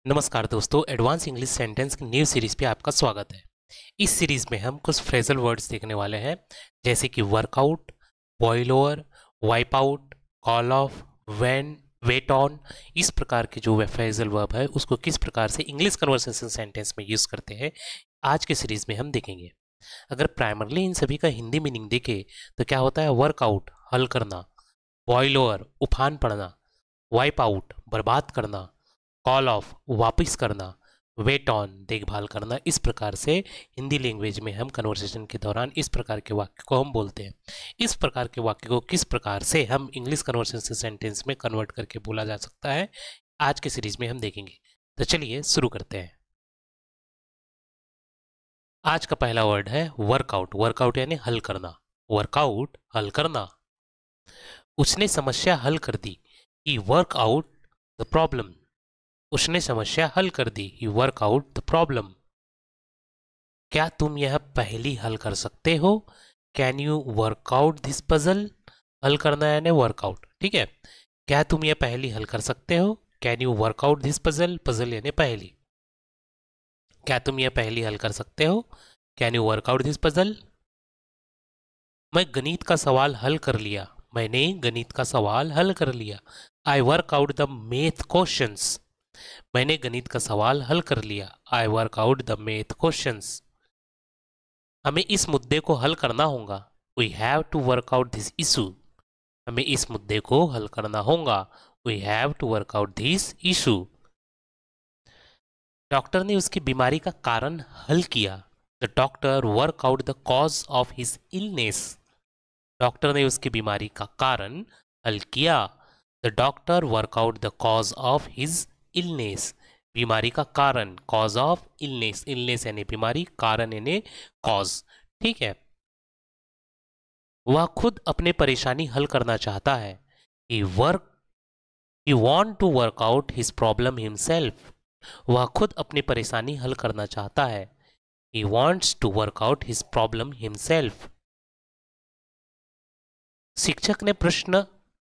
नमस्कार दोस्तों, advance English sentence की न्यू सीरीज पे आपका स्वागत है। इस सीरीज में हम कुछ फ्रेजल वर्ड्स देखने वाले हैं, जैसे कि work out, boil over, wipe out, call off, when, wait on. इस प्रकार के जो फ्रेजल वर्ब है उसको किस प्रकार से इंग्लिश कन्वर्सेशन सेंटेंस में यूज करते हैं, आज के सीरीज में हम देखेंगे। अगर प्राइमरली इन सभी का हिंदी मीनिंग देखें तो क्या होता है? वर्कआउट हल करना, बॉयल ओवर उफान पड़ना, वाइप आउट बर्बाद करना, कॉल ऑफ वापस करना, वेट ऑन देखभाल करना। इस प्रकार से हिंदी लैंग्वेज में हम कन्वर्सेशन के दौरान इस प्रकार के वाक्य को हम बोलते हैं। इस प्रकार के वाक्य को किस प्रकार से हम इंग्लिश कन्वर्सेशन सेंटेंस में कन्वर्ट करके बोला जा सकता है, आज के सीरीज में हम देखेंगे। तो चलिए शुरू करते हैं। आज का पहला वर्ड है वर्कआउट। वर्कआउट यानी हल करना। वर्कआउट हल करना। उसने समस्या हल कर दी। ही वर्क आउट द प्रॉब्लम। उसने समस्या हल कर दी। ही वर्क आउट द प्रॉब्लम। क्या तुम यह पहेली हल कर सकते हो? Can you work out this puzzle. हल करना यानी वर्कआउट, ठीक है। क्या तुम यह पहेली हल कर सकते हो? Can you work out this puzzle. Puzzle यानी पहेली। क्या तुम यह पहेली हल कर सकते हो? Can you work out this puzzle. मैं गणित का सवाल हल कर लिया। मैंने गणित का सवाल हल कर लिया। I work out the math questions. मैंने गणित का सवाल हल कर लिया। I work out the math questions. हमें इस मुद्दे को हल करना होगा। We have to work out this issue. हमें इस मुद्दे को हल करना होगा। We have to work out this issue. Doctor ने उसकी बीमारी का कारण हल किया। The doctor work out the cause of his illness. Doctor ने उसकी बीमारी का कारण हल किया। The doctor work out the cause of his illness. बीमारी का कारण, कॉज ऑफ इलनेस। इलनेस यानी बीमारी, कारण यानी कॉज, ठीक है। वह खुद अपनी परेशानी हल करना चाहता है। He want to work out his problem himself. वह खुद अपनी परेशानी हल करना चाहता है। He wants to work out his problem himself. शिक्षक ने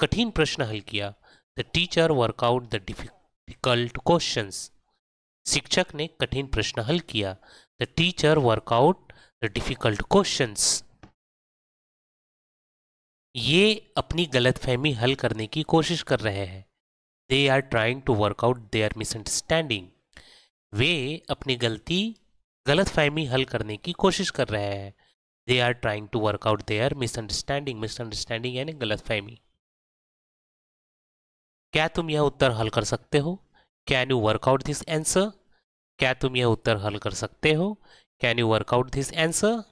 कठिन प्रश्न हल किया। The teacher work out the difficult questions. शिक्षक ने कठिन प्रश्न हल किया। The teacher work out the difficult questions. ये अपनी गलतफहमी हल करने की कोशिश कर रहे हैं। They are trying to work out their misunderstanding. वे अपनी गलतफहमी हल करने की कोशिश कर रहे हैं। They are trying to work out their misunderstanding. Misunderstanding यानी गलतफहमी। क्या तुम यह उत्तर हल कर सकते हो? Can you work out this answer. क्या तुम यह उत्तर हल कर सकते हो? Can you work out this answer.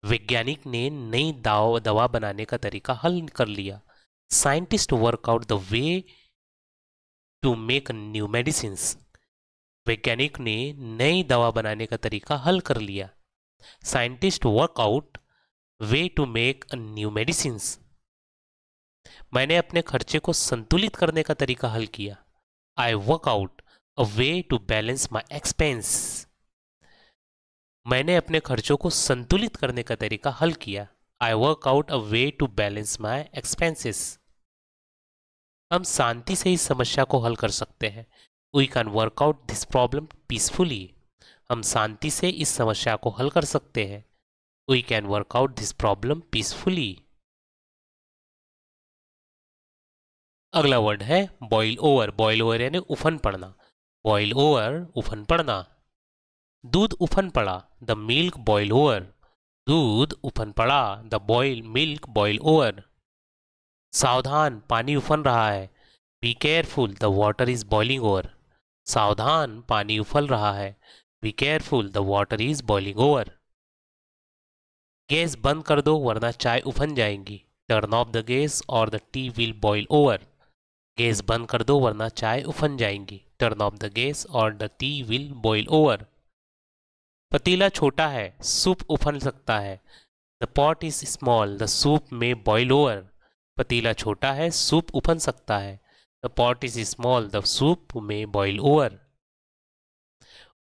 वैज्ञानिक ने नई दवा बनाने का तरीका हल कर लिया। Scientist work out the way to make new medicines. वैज्ञानिक ने नई दवा बनाने का तरीका हल कर लिया। Scientist work out way to make new medicines. मैंने अपने खर्चे को संतुलित करने का तरीका हल किया। I work out a way to balance my expense. मैंने अपने खर्चों को संतुलित करने का तरीका हल किया। I work out a way to balance my expenses. हम शांति से इस समस्या को हल कर सकते हैं। We can work out this problem peacefully. हम शांति से इस समस्या को हल कर सकते हैं। We can work out this problem peacefully. अगला वर्ड है बॉइल ओवर। बॉइल ओवर यानी उफन पड़ना। बॉइल ओवर उफन पड़ना। दूध उफन पड़ा। The milk boil over. दूध उफन पड़ा। The boil milk boil over. सावधान, पानी उफन रहा है। Be careful, the water is boiling over. सावधान, पानी उफल रहा है। Be careful, the water is boiling over. Gas बंद कर दो वरना चाय उफन जाएंगी। टर्न ऑफ द गैस और the T will boil over. Gas बंद कर दो वरना चाय उफन जाएंगी। टर्न ऑफ द गैस और the T will boil over. पतीला छोटा है, सूप उफन सकता है। The pot is small, the soup में बॉइल ओवर। पतीला छोटा है, सूप उफन सकता है। The pot is small, the soup में बॉइल ओवर।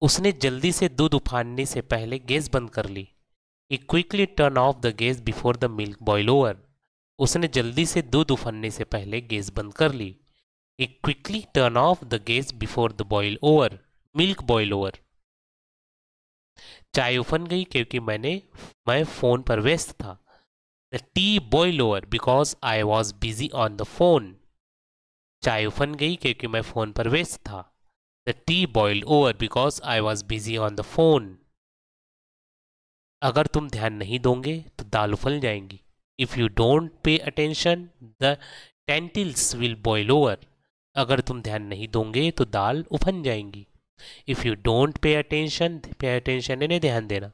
उसने जल्दी से दूध उफानने से पहले गैस बंद कर ली। He quickly turn off the gas before the milk boil over. उसने जल्दी से दूध उफनने से पहले गैस बंद कर ली। Quickly turn off the gas before the boil over, milk boil over. चाय उफन गई क्योंकि मैं फ़ोन पर व्यस्त था। The tea boil over because I was busy on the phone. चाय उफन गई क्योंकि मैं फ़ोन पर व्यस्त था। The tea boiled over because I was busy on the phone. अगर तुम ध्यान नहीं दोगे तो दाल उफल जाएंगी। If you don't pay attention the lentils will boil over. अगर तुम ध्यान नहीं दोगे तो दाल उफन जाएंगी। If you don't pay attention यानी ध्यान देना,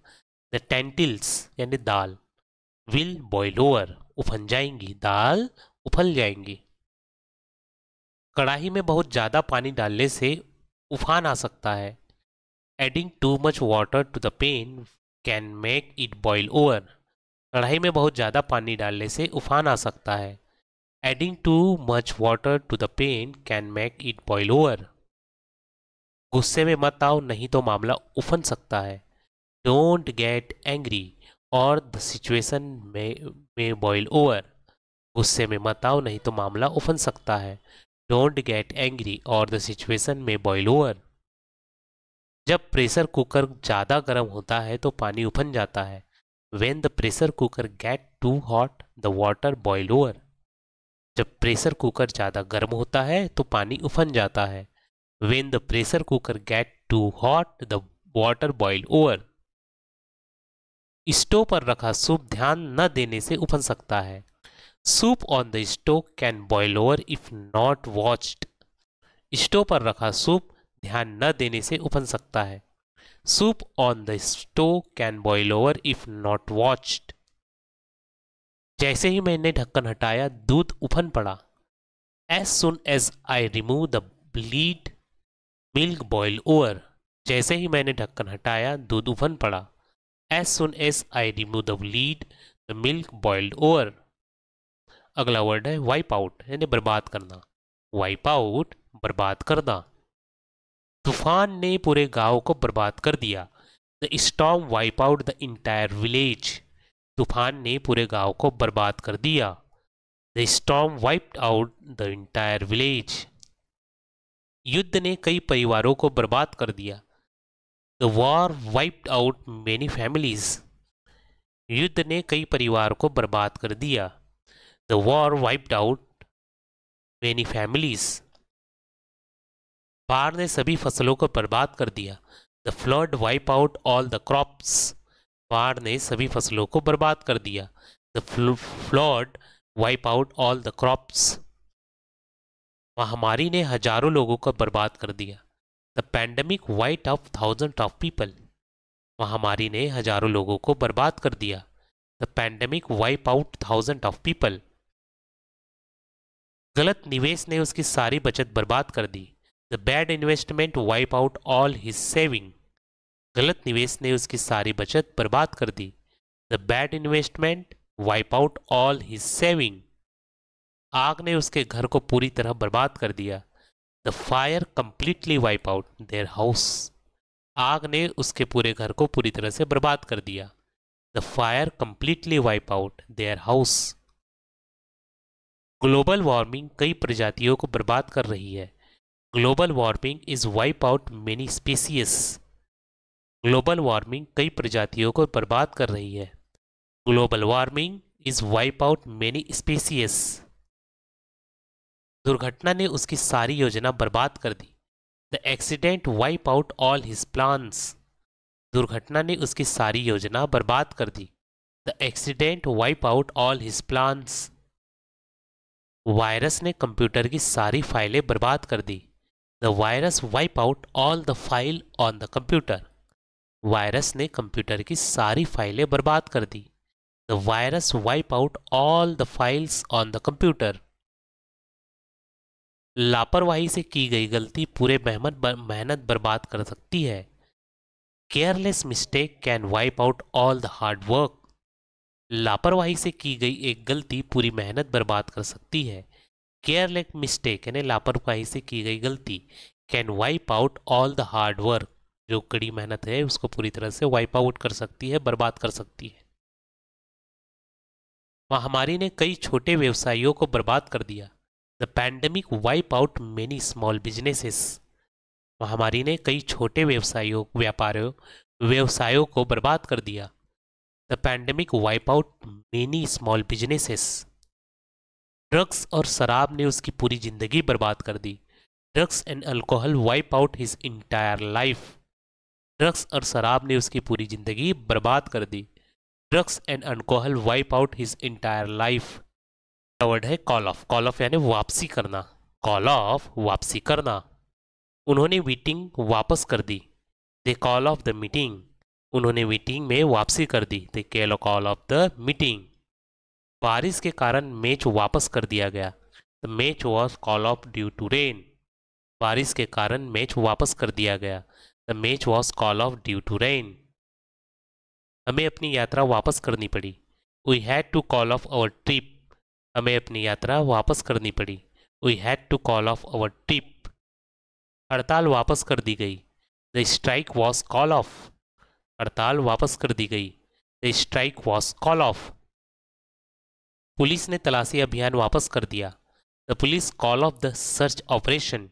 द टेंटिल्स यानी दाल, विल बॉयल ओवर उफन जाएंगी, दाल उफल जाएंगी। कढ़ाई में बहुत ज़्यादा पानी डालने से उफान आ सकता है। Adding too much water to the pan can make it boil over. कढ़ाई में बहुत ज़्यादा पानी डालने से उफान आ सकता है। Adding too much water to the pan can make it boil over. गुस्से में मत आओ नहीं तो मामला उफन सकता है। डोंट गेट एंग्री और द सिचुएशन में बॉयल ओवर। गुस्से में मत आओ नहीं तो मामला उफन सकता है। डोंट गेट एंग्री और द सिचुएशन में बॉयल ओवर। जब प्रेशर कुकर ज़्यादा गर्म होता है तो पानी उफन जाता है। When the pressure cooker get too hot, the water boil over. जब प्रेशर कुकर ज़्यादा गर्म होता है तो पानी उफन जाता है। When the pressure cooker get too hot, the water boil over. Stove पर रखा सूप ध्यान न देने से उफन सकता है। Soup on the stove can boil over if not watched. Stove पर रखा सूप ध्यान न देने से उफन सकता है। Soup on the stove can boil over if not watched. जैसे ही मैंने ढक्कन हटाया दूध उफन पड़ा। As soon as I remove the lid, milk boil over. जैसे ही मैंने ढक्कन हटाया दूध उफन पड़ा। As soon as I remove the lid, the milk boiled over. अगला वर्ड है वाइप आउट यानी बर्बाद करना। वाइप आउट बर्बाद करना। तूफान ने पूरे गांव को बर्बाद कर दिया। The storm wipe out the entire village. तूफान ने पूरे गांव को बर्बाद कर दिया। The storm wiped out the entire village. युद्ध ने कई परिवारों को बर्बाद कर दिया। The war wiped out many families. युद्ध ने कई परिवार को बर्बाद कर दिया। The war wiped out many families. बाढ़ ने सभी फसलों को बर्बाद कर दिया। The flood wipe out all the crops. बाढ़ ने सभी फसलों को बर्बाद कर दिया। The flood wipe out all the crops. महामारी ने हजारों लोगों को बर्बाद कर दिया। The pandemic wiped out thousand of people. महामारी ने हजारों लोगों को बर्बाद कर दिया। The pandemic wipe out thousand of people. गलत निवेश ने उसकी सारी बचत बर्बाद कर दी। The bad investment wipe out all his saving. गलत निवेश ने उसकी सारी बचत बर्बाद कर दी। The bad investment wipe out all his saving. आग ने उसके घर को पूरी तरह बर्बाद कर दिया। The fire completely wipe out their house. आग ने उसके पूरे घर को पूरी तरह से बर्बाद कर दिया। The fire completely wipe out their house. Global warming कई प्रजातियों को बर्बाद कर रही है। Global warming is wipe out many species. Global warming कई प्रजातियों को बर्बाद कर रही है। Global warming is wipe out many species. दुर्घटना ने उसकी सारी योजना बर्बाद कर दी। The accident wipe out all his plans. दुर्घटना ने उसकी सारी योजना बर्बाद कर दी। The accident wipe out all his plans. Virus ने कंप्यूटर की सारी फाइलें बर्बाद कर दी। The virus wipe out all the file on the computer. Virus ने कंप्यूटर की सारी फाइलें बर्बाद कर दी। The virus wipe out all the files on the computer. लापरवाही से की गई गलती पूरे मेहनत बर्बाद कर सकती है। Careless mistake can wipe out all the hard work. लापरवाही से की गई एक गलती पूरी मेहनत बर्बाद कर सकती है। केयरलेस मिस्टेक यानी लापरवाही से की गई गलती can wipe out all the hard work. जो कड़ी मेहनत है उसको पूरी तरह से वाइप आउट कर सकती है, बर्बाद कर सकती है। महामारी ने कई छोटे व्यवसायियों को बर्बाद कर दिया। The the pandemic wipe out many small businesses. महामारी ने कई छोटे व्यवसायों को बर्बाद कर दिया। The pandemic wipe out many small businesses. Drugs और शराब ने उसकी पूरी जिंदगी बर्बाद कर दी। Drugs and alcohol wipe out his entire life. Drugs और शराब ने उसकी पूरी जिंदगी बर्बाद कर दी। Drugs and alcohol wipe out his entire life. Word है कॉल ऑफ। कॉल ऑफ यानी वापसी करना। कॉल ऑफ वापसी करना। उन्होंने मीटिंग वापस कर दी। They call off the meeting. उन्होंने मीटिंग में वापसी कर दी। They call off the meeting. बारिश के कारण मैच वापस कर दिया गया। The match was call off due to rain. बारिश के कारण मैच वापस कर दिया गया। The match was call off due to rain. हमें अपनी यात्रा वापस करनी पड़ी। We had to call off our trip. हमें अपनी यात्रा वापस करनी पड़ी। We had to call off our trip. हड़ताल वापस कर दी गई। The strike was call off. हड़ताल वापस कर दी गई। The strike was call off. Police ने तलाशी अभियान वापस कर दिया। The police call off the search operation.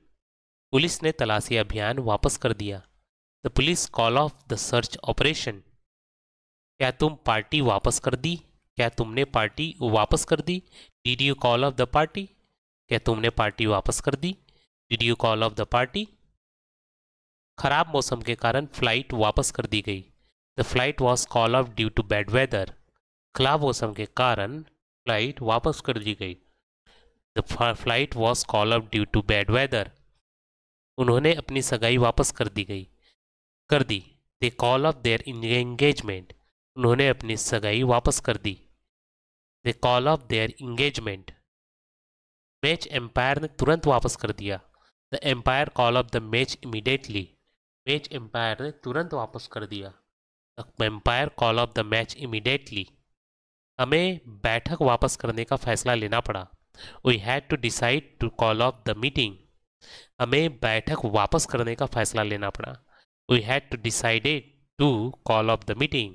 Police ने तलाशी अभियान वापस कर दिया। The police call off the search operation. क्या तुम पार्टी वापस कर दी? क्या तुमने पार्टी वापस कर दी? Did you call off the party? क्या तुमने पार्टी वापस कर दी? Did you call off the party? खराब मौसम के कारण फ्लाइट वापस कर दी गई। The flight was call off due to bad weather. खराब मौसम के कारण फ्लाइट वापस कर दी गई। The flight was call off due to bad weather. उन्होंने अपनी सगाई वापस कर दी। They call off their engagement. उन्होंने अपनी सगाई वापस कर दी। They call off their engagement. Match umpire ने तुरंत वापस कर दिया। The umpire call off the match immediately. Match umpire ने तुरंत वापस कर दिया। The umpire call off the match immediately. हमें बैठक वापस करने का फैसला लेना पड़ा। We had to decide to call off the meeting. हमें बैठक वापस करने का फैसला लेना पड़ा। We had to decided to call off the meeting.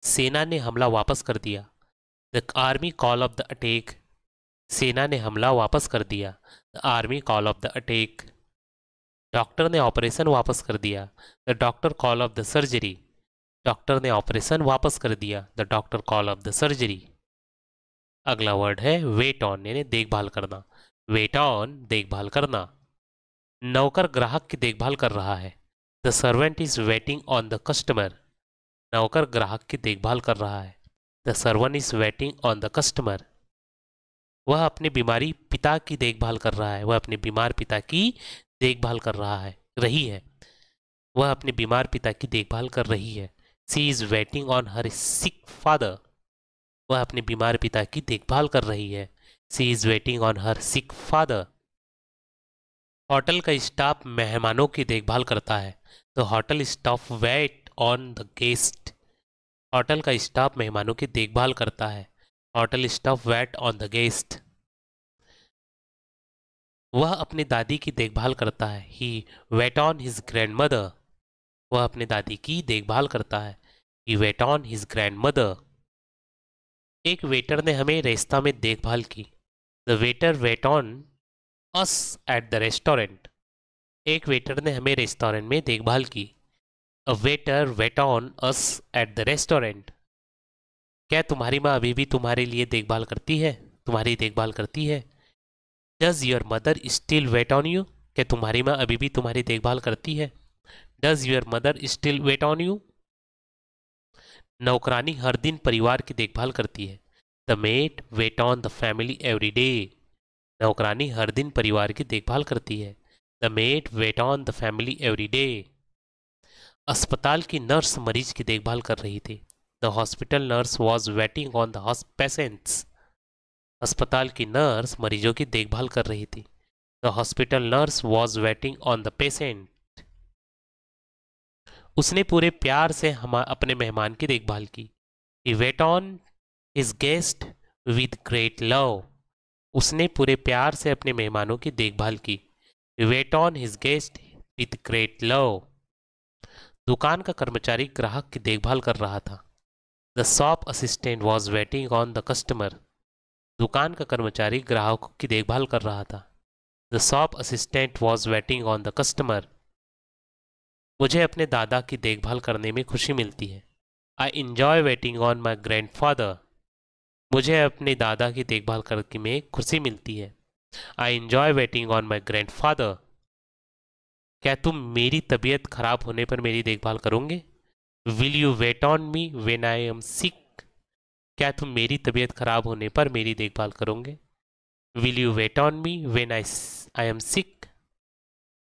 सेना ने हमला वापस कर दिया। The army call off the attack. सेना ने हमला वापस कर दिया। The army call off the attack. Doctor ने ऑपरेशन वापस कर दिया। The doctor call off the surgery. Doctor ने ऑपरेशन वापस कर दिया। The doctor call off the surgery. अगला वर्ड है वेट ऑन यानी देखभाल करना। वेट ऑन देखभाल करना। नौकर ग्राहक की देखभाल कर रहा है। The servant is waiting on the customer. नौकर ग्राहक की देखभाल कर रहा है। The servant is waiting on the customer. वह अपने बीमारी पिता की देखभाल कर रहा है। वह अपने बीमार पिता की देखभाल कर रही है। वह अपने बीमार पिता की देखभाल कर रही है। She is waiting on her sick father. वह अपने बीमार पिता की देखभाल कर रही है। She is waiting on her sick father. Hotel का स्टाफ मेहमानों की देखभाल करता है। The hotel staff wait on the guest. Hotel का स्टाफ मेहमानों की देखभाल करता है। Hotel staff wait on the guest. वह अपनी दादी की देखभाल करता है। He wait on his grandmother. वह अपनी दादी की देखभाल करता है। He wait on his grandmother. एक वेटर ने हमें रेस्ता में देखभाल की। The waiter wait on us at the restaurant. एक वेटर ने हमें रेस्टोरेंट में देखभाल की। A waiter wait on us at the restaurant. क्या तुम्हारी माँ अभी भी तुम्हारे लिए देखभाल करती है? तुम्हारी देखभाल करती है। Does your mother still wait on you. क्या तुम्हारी माँ अभी भी तुम्हारी देखभाल करती है? Does your mother still wait on you. नौकरानी हर दिन परिवार की देखभाल करती है। The maid wait on the family every day. नौकरानी हर दिन परिवार की देखभाल करती है। The maid wait on the family every day. अस्पताल की नर्स मरीज की देखभाल कर रही थी। The hospital nurse was waiting on the patients. अस्पताल की नर्स मरीजों की देखभाल कर रही थी। The hospital nurse was waiting on the patient. उसने पूरे प्यार से हम अपने मेहमान की देखभाल की। He wait on his guest with great love. उसने पूरे प्यार से अपने मेहमानों की देखभाल की। He wait on his guest with great love. दुकान का कर्मचारी ग्राहक की देखभाल कर रहा था। The shop assistant was waiting on the customer. दुकान का कर्मचारी ग्राहकों की देखभाल कर रहा था। The shop assistant was waiting on the customer. मुझे अपने दादा की देखभाल करने में खुशी मिलती है। I enjoy waiting on my grand father. मुझे अपने दादा की देखभाल करने में खुशी मिलती है। I enjoy waiting on my grand father. क्या तुम मेरी तबीयत खराब होने पर मेरी देखभाल करोगे? Will you wait on me when I am sick? क्या तुम मेरी तबीयत खराब होने पर मेरी देखभाल करोगे? Will you wait on me when I am sick?